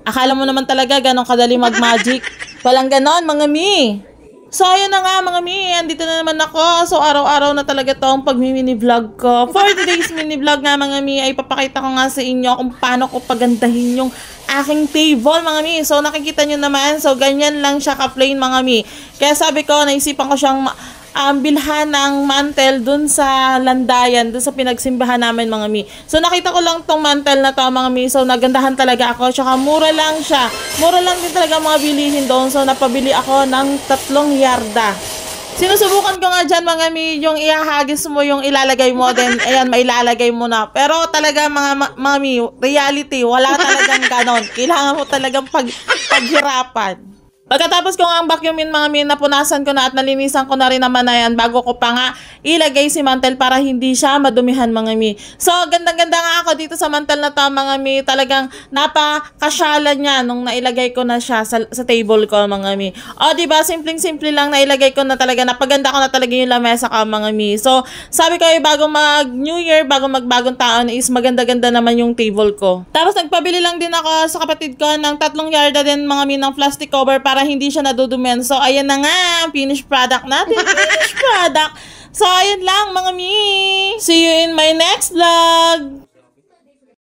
Akala mo naman talaga ganong kadali mag-magic. Walang ganon, mga mi. So, ayun na nga, mga mi. Andito na naman ako. So, araw-araw na talaga tong pag-mini-vlog ko. For today's mini-vlog nga, mga mi, ay papakita ko nga sa inyo kung paano ko pagandahin yung aking table, mga mi. So, nakikita nyo naman. So, ganyan lang siya ka-plain, mga mi. Kaya sabi ko, naisipan ko siyang bilhan ng mantel dun sa landayan, dun sa pinagsimbahan namin, mga mi. So, nakita ko lang tong mantel na to, mga mi. So, nagandahan talaga ako. Tsaka, mura lang siya. Mura lang din talaga mga bilihin doon. So, napabili ako ng 3 yarda. Sinusubukan ko nga dyan, mga mi, yung ihahagis mo, yung ilalagay mo, then, ayan, mailalagay mo na. Pero talaga, mga mi, reality, wala talagang ganon. Kailangan mo talagang paghirapan. Pagkatapos ko nga ang vacuumin, mga mi, napunasan ko na at nalinisan ko na rin naman na yan bago ko pa nga ilagay si mantel para hindi siya madumihan, mga mi. So, gandang-ganda nga ako dito sa mantel na to, mga mi. Talagang napakasyala niya nung nailagay ko na siya sa table ko, mga mi. O, diba? Simpleng-simple lang nailagay ko na talaga. Napaganda ko na talaga yung lamesa ko, mga mi. So, sabi ko bago mag-New Year, bago magbagong taon is maganda-ganda naman yung table ko. Tapos, nagpabili lang din ako sa kapatid ko ng 3 yarda din, mga mi, ng plastic cover para hindi siya nadudumihan. So, ayan na nga, finished product natin. Finished product. So, ayan lang, mga mi. See you in my next vlog.